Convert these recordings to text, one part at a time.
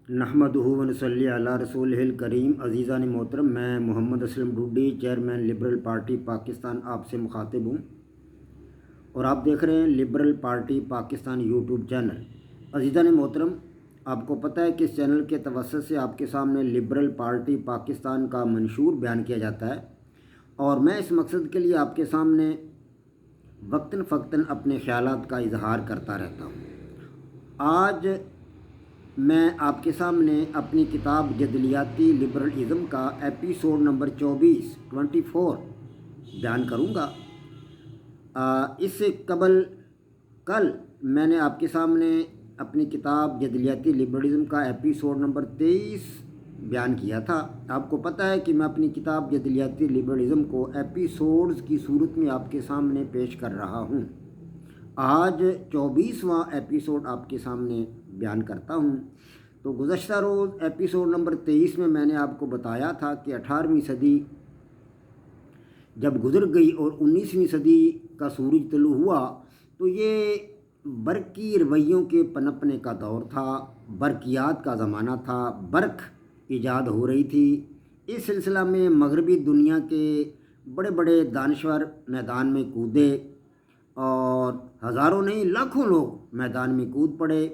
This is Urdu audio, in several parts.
نحمدہ و نصلی علی رسولہ الکریم۔ عزیزان محترم، میں Muhammad Aslam Dodi, chairman liberal party Pakistan, آپ سے مخاطب ہوں اور آپ دیکھ رہے ہیں liberal party Pakistan YouTube channel. عزیزان محترم، آپ کو پتہ ہے کہ اس چینل کے توسط سے آپ کے سامنے لبرل پارٹی پاکستان کا منشور بیان کیا جاتا ہے، اور میں اس مقصد کے لیے آپ کے سامنے وقتاً فوقتاً اپنے خیالات کا اظہار کرتا رہتا ہوں۔ آج میں آپ کے سامنے اپنی کتاب جدلیاتی لبرلزم کا ایپیسوڈ نمبر 24 بیان کروں گا۔ اس سے قبل کل میں نے آپ کے سامنے اپنی کتاب جدلیاتی لبرلزم کا ایپیسوڈ نمبر 23 بیان کیا تھا۔ آپ کو پتہ ہے کہ میں اپنی کتاب جدلیاتی لبرلزم کو ایپیسوڈز کی صورت میں آپ کے سامنے پیش کر رہا ہوں۔ آج 24واں ایپیسوڈ آپ کے سامنے بیان کرتا ہوں۔ تو گزشتہ روز ایپیسوڈ نمبر 23 میں میں نے آپ کو بتایا تھا کہ 18ویں صدی جب گزر گئی اور 19ویں صدی کا سورج طلوع ہوا تو یہ برقی رویوں کے پنپنے کا دور تھا، برقیات کا زمانہ تھا، برق ایجاد ہو رہی تھی۔ اس سلسلہ میں مغربی دنیا کے بڑے بڑے دانشور میدان میں کودے اور ہزاروں نہیں لاکھوں لوگ میدان میں کود پڑے۔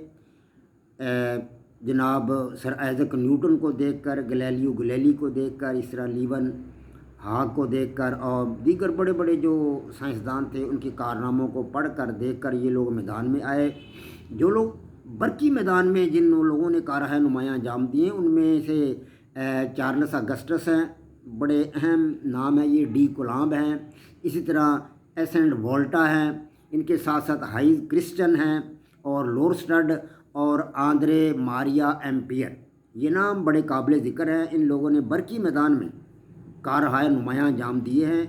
جناب سر آئزیک نیوٹن کو دیکھ کر، گلیلیو گلیلی کو دیکھ کر، اس طرح لیون ہاک کو دیکھ کر اور دیگر بڑے بڑے جو سائنسدان تھے ان کے کارناموں کو پڑھ کر دیکھ کر یہ لوگ میدان میں آئے۔ جو لوگ برقی میدان میں جن لوگوں نے کارہ نمایاں انجام دیے ان میں سے چارلس اگسٹس ہیں، بڑے اہم نام ہے یہ، ڈی کولامب ہیں، اسی طرح ایس اینڈ وولٹا ہیں، ان کے ساتھ ساتھ ہائز کرسچن ہیں اور لورسٹڈ اور آندرے ماریا ایمپیئر، یہ نام بڑے قابل ذکر ہیں۔ ان لوگوں نے برقی میدان میں کارہائے نمایاں انجام دیے ہیں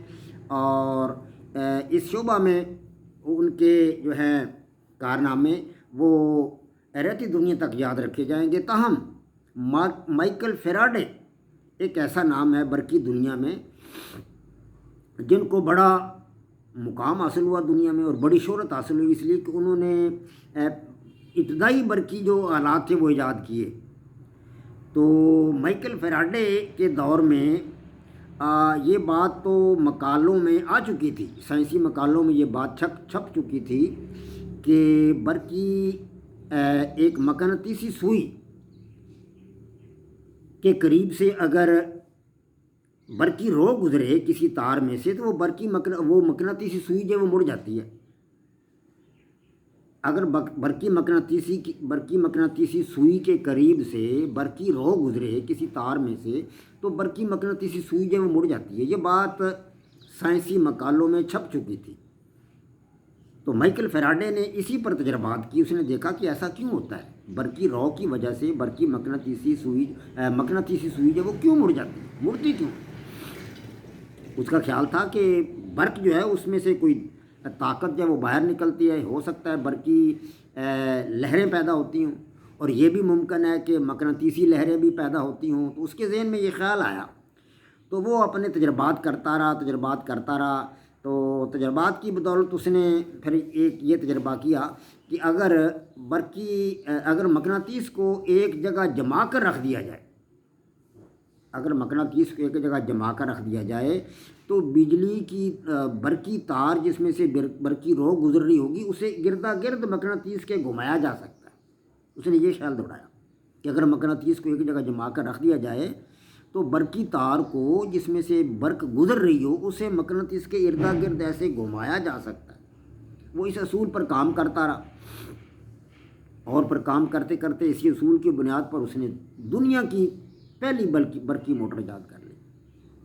اور اس شعبہ میں ان کے جو ہیں کارنامے وہ رہتی دنیا تک یاد رکھے جائیں گے۔ تاہم مائیکل فیراڈے ایک ایسا نام ہے برقی دنیا میں جن کو بڑا مقام حاصل ہوا دنیا میں اور بڑی شہرت حاصل ہوئی، اس لیے کہ انہوں نے ابتدائی برقی جو آلات تھے وہ ایجاد کیے۔ تو مائیکل فیراڈے کے دور میں یہ بات تو مقالوں میں آ چکی تھی، سائنسی مقالوں میں یہ بات چھپ چکی تھی کہ برقی ایک مقناطیسی سوئی کے قریب سے اگر برقی رو گزرے کسی تار میں سے تو وہ مقناطیسی سوئی جو وہ مڑ جاتی ہے۔ اگر برقی مقناطیسی سوئی کے قریب سے برقی رو گزرے کسی تار میں سے تو برقی مقناطیسی سوئی جو وہ مڑ جاتی ہے۔ یہ بات سائنسی مقالوں میں چھپ چکی تھی۔ تو مائیکل فیراڈے نے اسی پر تجربات کی، اس نے دیکھا کہ ایسا کیوں ہوتا ہے، برقی رو کی وجہ سے برقی مقناطیسی سوئی جو وہ کیوں مڑ جاتی ہے، مڑتی کیوں؟ اس کا خیال تھا کہ برق جو ہے اس میں سے کوئی طاقت جو وہ باہر نکلتی ہے، ہو سکتا ہے برقی لہریں پیدا ہوتی ہوں، اور یہ بھی ممکن ہے کہ مقناطیسی لہریں بھی پیدا ہوتی ہوں۔ تو اس کے ذہن میں یہ خیال آیا تو وہ اپنے تجربات کرتا رہا۔ تو تجربات کی بدولت اس نے پھر ایک یہ تجربہ کیا کہ اگر مقناطیس کو ایک جگہ جما کر رکھ دیا جائے تو بجلی کی برقی تار جس میں سے برقی رو گزر رہی ہوگی اسے گردا گرد مقناطیس کے گھمایا جا سکتا ہے۔ اس نے یہ خیال دوڑایا کہ اگر مقناطیس کو ایک جگہ جما کر رکھ دیا جائے تو برقی تار کو جس میں سے برق گزر رہی ہو اسے مقناطیس کے اردا گرد ایسے گھمایا جا سکتا ہے۔ وہ اس اصول پر کام کرتا رہا اور پھر کام کرتے کرتے اسی اصول کی بنیاد پر اس نے دنیا کی پہلی برقی موٹر ایجاد کر لی،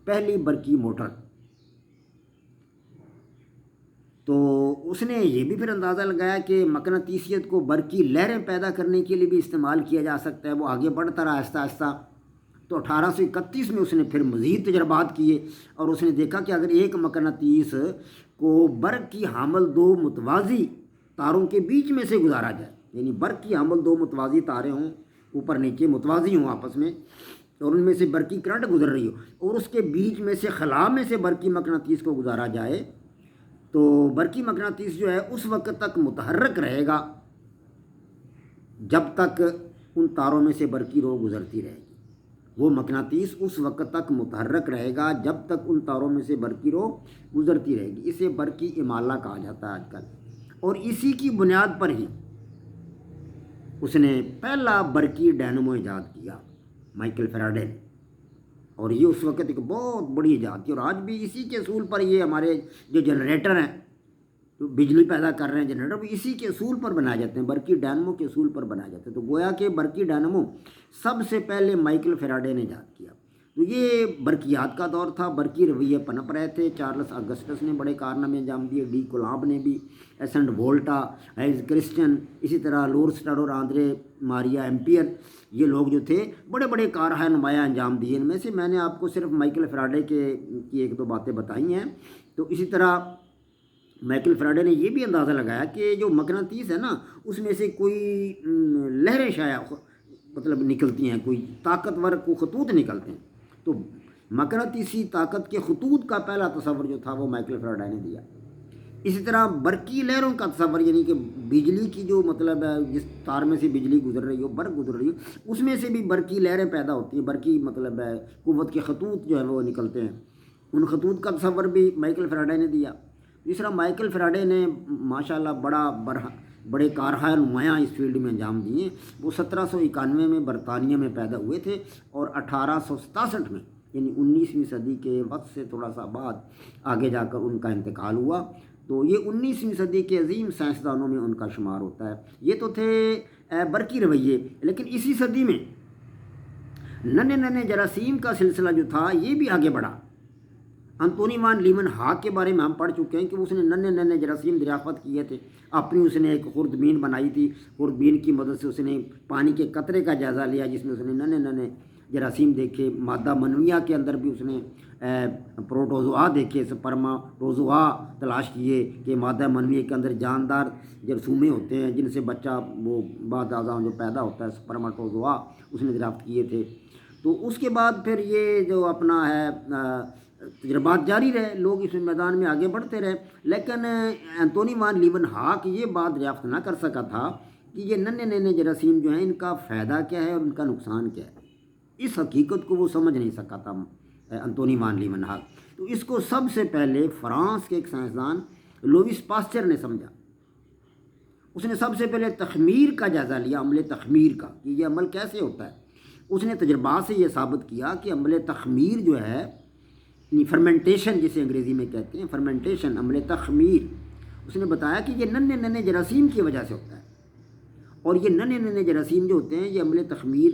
پہلی برقی موٹر۔ تو اس نے یہ بھی پھر اندازہ لگایا کہ مقناطیسیت کو برقی لہریں پیدا کرنے کے لیے بھی استعمال کیا جا سکتا ہے۔ وہ آگے بڑھتا رہا آہستہ آہستہ۔ تو 1831 میں اس نے پھر مزید تجربات کیے اور اس نے دیکھا کہ اگر ایک مقناطیس کو برق کی حامل دو متوازی تاروں کے بیچ میں سے گزارا جائے، یعنی برق کی حامل دو متوازی تاریں ہوں، اوپر نیچے متوازی ہوں آپس میں، اور ان میں سے برقی کرنٹ گزر رہی ہو اور اس کے بیچ میں سے خلا میں سے برقی مقناطیس کو گزارا جائے تو برقی مقناطیس جو ہے اس وقت تک متحرک رہے گا جب تک ان تاروں میں سے برقی رو گزرتی رہے گی۔ وہ مقناطیس اس وقت تک متحرک رہے گا جب تک ان تاروں میں سے برقی رو گزرتی رہے گی۔ اسے برقی امالہ کہا جاتا ہے آج کل، اور اسی کی بنیاد پر ہی اس نے پہلا برقی ڈائنامو ایجاد کیا، مائیکل فیراڈے نے، اور یہ اس وقت ایک بہت بڑی ایجاد تھی، اور آج بھی اسی کے اصول پر یہ ہمارے جو جنریٹر ہیں جو بجلی پیدا کر رہے ہیں جنریٹر، وہ اسی کے اصول پر بنائے جاتے ہیں، برقی ڈائنامو کے اصول پر بنائے جاتے ہیں۔ تو گویا کہ برقی ڈائنامو سب سے پہلے مائیکل فیراڈے نے ایجاد کیا۔ تو یہ برقیات کا دور تھا، برقی رویے پنپ رہے تھے۔ چارلس اگسٹس نے بڑے کارنامے انجام دیے، ڈی کولامب نے بھی، ایسنٹ وولٹا، ہائنز کرسچن، اسی طرح لورسٹر اور آندرے ماریا ایمپیئر، یہ لوگ جو تھے بڑے بڑے کارہائے نمایاں انجام دیے۔ ان میں سے میں نے آپ کو صرف مائیکل فیراڈے کی ایک دو باتیں بتائی ہیں۔ تو اسی طرح مائیکل فیراڈے نے یہ بھی اندازہ لگایا کہ جو مقناطیس ہے نا، اس میں سے کوئی لہریں شاید مطلب نکلتی ہیں، کوئی طاقتور کو خطوط نکلتے ہیں۔ تو مقناطیسی طاقت کے خطوط کا پہلا تصور جو تھا وہ مائیکل فیراڈے نے دیا۔ اسی طرح برقی لہروں کا تصور، یعنی کہ بجلی کی جو مطلب ہے جس تار میں سے بجلی گزر رہی ہو، برق گزر رہی ہو، اس میں سے بھی برقی لہریں پیدا ہوتی ہیں، برقی مطلب ہے قوت کے خطوط جو ہے وہ نکلتے ہیں، ان خطوط کا تصور بھی مائیکل فیراڈے نے دیا۔ اس طرح مائیکل فیراڈے نے ماشاءاللہ بڑے کارہائے نمایاں اس فیلڈ میں انجام دیے۔ وہ 1791 میں برطانیہ میں پیدا ہوئے تھے، اور 1867 میں یعنی 19ویں صدی کے وقت سے تھوڑا سا بعد آگے جا کر ان کا انتقال ہوا۔ تو یہ 19ویں صدی کے عظیم سائنسدانوں میں ان کا شمار ہوتا ہے۔ یہ تو تھے برقی رویے، لیکن اسی صدی میں ننھے ننھے جراثیم کا سلسلہ جو تھا یہ بھی آگے بڑھا۔ انتونی وان لیون ہاک کے بارے میں ہم پڑھ چکے ہیں کہ اس نے ننھے ننھے جراثیم دریافت کیے تھے، اپنی اس نے ایک خوردبین بنائی تھی، خوردبین کی مدد سے اس نے پانی کے قطرے کا جائزہ لیا جس میں اس نے ننھے ننھے جراثیم دیکھے۔ مادہ منویہ کے اندر بھی اس نے پروٹوزوا دیکھے، سپرماٹوزوا تلاش کیے کہ مادہ منویہ کے اندر جاندار جرثومے ہوتے ہیں جن سے بچہ وہ بعد ازاں جو پیدا ہوتا ہے، سپرماٹوزوا اس نے دریافت کیے تھے۔ تو اس کے بعد پھر یہ جو اپنا ہے تجربات جاری رہے، لوگ اس میدان میں آگے بڑھتے رہے، لیکن انتونی وان لیون ہاک یہ بات دریافت نہ کر سکا تھا کہ یہ ننھے ننھے جراثیم جو ہیں ان کا فائدہ کیا ہے اور ان کا نقصان کیا ہے۔ اس حقیقت کو وہ سمجھ نہیں سکا تھا انتونی وان لیون ہاک۔ تو اس کو سب سے پہلے فرانس کے ایک سائنسدان لوئس پاسچر نے سمجھا۔ اس نے سب سے پہلے تخمیر کا جائزہ لیا، عمل تخمیر کا، کہ یہ عمل کیسے ہوتا ہے۔ اس نے تجربات سے یہ ثابت کیا کہ عمل تخمیر جو ہے، فرمنٹیشن جسے انگریزی میں کہتے ہیں، فرمنٹیشن، عمل تخمیر، اس نے بتایا کہ یہ ننھے ننھے جراثیم کی وجہ سے ہوتا ہے، اور یہ ننھے ننھے جراثیم جو ہوتے ہیں یہ عمل تخمیر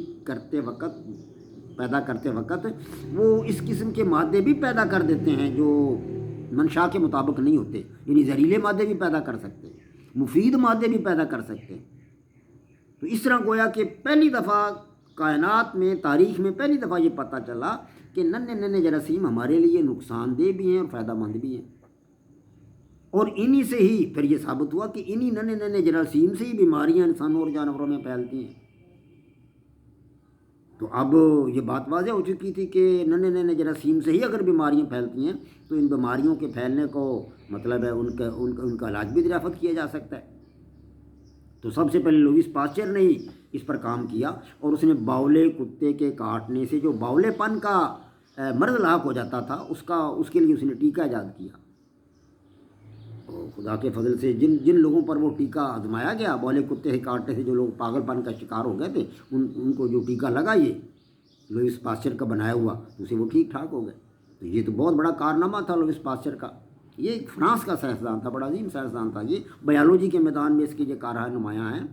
پیدا کرتے وقت وہ اس قسم کے مادے بھی پیدا کر دیتے ہیں جو منشا کے مطابق نہیں ہوتے، یعنی زہریلے مادے بھی پیدا کر سکتے ہیں، مفید مادے بھی پیدا کر سکتے ہیں۔ تو اس طرح گویا کہ پہلی دفعہ کائنات میں، تاریخ میں پہلی دفعہ یہ پتہ چلا کہ ننھے ننھے جراثیم ہمارے لیے نقصان دہ بھی ہیں اور فائدہ مند بھی ہیں، اور انہی سے ہی پھر یہ ثابت ہوا کہ انہی ننھے ننھے جراثیم سے ہی بیماریاں انسانوں اور جانوروں میں پھیلتی ہیں۔ تو اب یہ بات واضح ہو چکی تھی کہ ننھے ننھے جراثیم سے ہی اگر بیماریاں پھیلتی ہیں تو ان بیماریوں کے پھیلنے کو مطلب ہے ان کا علاج بھی دریافت کیا جا سکتا ہے۔ تو سب سے پہلے لوئس پاسچر نے ہی اس پر کام کیا، اور اس نے باولے کتے کے کاٹنے سے جو باولے پن کا مرض لاحق ہو جاتا تھا اس کے لیے اس نے ٹیکہ ایجاد کیا۔ اور خدا کے فضل سے جن لوگوں پر وہ ٹیکہ آزمایا گیا، باولے کتے کے کاٹنے سے جو لوگ پاگل پن کا شکار ہو گئے تھے، ان کو جو ٹیکہ لگا یہ لوئس پاسچر کا بنایا ہوا، تو اسے وہ ٹھیک ٹھاک ہو گئے۔ تو یہ تو بہت بڑا کارنامہ تھا لوئس پاسچر کا۔ یہ فرانس کا سائنسدان تھا، بڑا عظیم سائنسدان تھا، یہ بایولوجی کے میدان میں اس کی یہ کارہائے نمایاں ہیں۔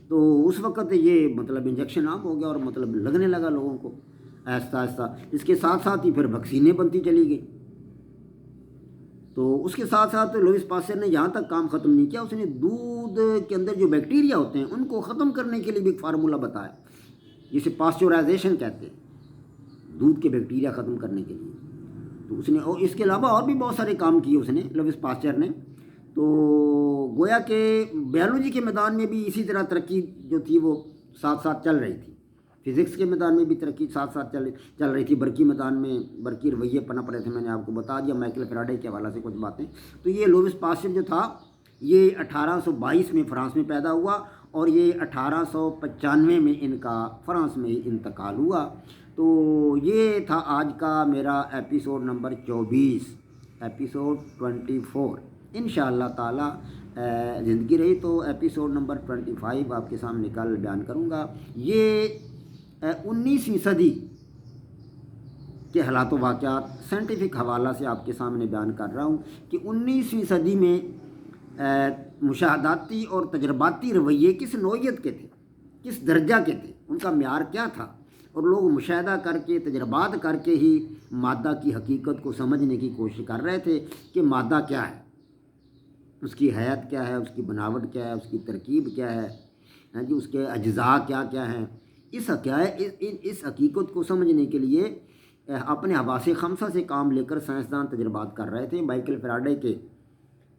تو اس وقت یہ مطلب انجیکشن عام ہو گیا اور مطلب لگنے لگا لوگوں کو آہستہ آہستہ۔ اس کے ساتھ ساتھ ہی پھر ویکسینیں بنتی چلی گئی۔ تو اس کے ساتھ ساتھ لوئس پاسچر نے یہاں تک کام ختم نہیں کیا، اس نے دودھ کے اندر جو بیکٹیریا ہوتے ہیں ان کو ختم کرنے کے لیے بھی ایک فارمولہ بتایا، جسے پاسچورائزیشن کہتے ہیں، دودھ کے بیکٹیریا ختم کرنے کے لیے۔ تو اس نے، اور اس کے علاوہ اور بھی بہت سارے کام کیے اس نے، لوئس پاسچر نے۔ تو گویا کہ بایولوجی کے میدان میں بھی اسی طرح ترقی جو تھی وہ ساتھ ساتھ چل رہی تھی، فزکس کے میدان میں بھی ترقی ساتھ ساتھ چل رہی تھی، برقی میدان میں برقی رویے پنپ رہے تھے۔ میں نے آپ کو بتا دیا مائیکل فیراڈے کے حوالے سے کچھ باتیں۔ تو یہ لوئس پاسچر جو تھا یہ 1822 میں فرانس میں پیدا ہوا، اور یہ 1895 میں ان کا فرانس میں انتقال ہوا۔ تو یہ تھا آج کا میرا ایپیسوڈ نمبر 24، ایپیسوڈ 24۔ انشاءاللہ تعالی زندگی رہی تو ایپیسوڈ نمبر 25 آپ کے سامنے کل بیان کروں گا۔ یہ 19ویں صدی کے حالات و واقعات سائنٹیفک حوالہ سے آپ کے سامنے بیان کر رہا ہوں کہ 19ویں صدی میں مشاہداتی اور تجرباتی رویے کس نوعیت کے تھے، کس درجہ کے تھے، ان کا معیار کیا تھا، اور لوگ مشاہدہ کر کے تجربات کر کے ہی مادہ کی حقیقت کو سمجھنے کی کوشش کر رہے تھے کہ مادہ کیا ہے، اس کی حیت کیا ہے، اس کی بناوٹ کیا ہے، اس کی ترکیب کیا ہے، جی اس کے اجزاء کیا کیا ہیں۔ اس حقیقت کو سمجھنے کے لیے اپنے حواس خمسہ سے کام لے کر سائنسدان تجربات کر رہے تھے۔ مائیکل فیراڈے کے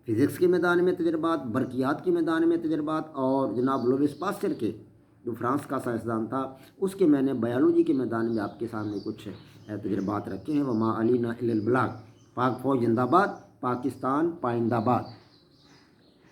فزکس کے میدان میں تجربات، برقیات کے میدان میں تجربات، اور جناب لوئس پاسچر کے جو فرانس کا سائنسدان تھا اس کے میں نے بایولوجی کے میدان میں آپ کے سامنے کچھ تجربات رکھے ہیں۔ وما علینا الا البلاغ۔ پاک فوج زندہ باد، پاکستان پائندہ باد۔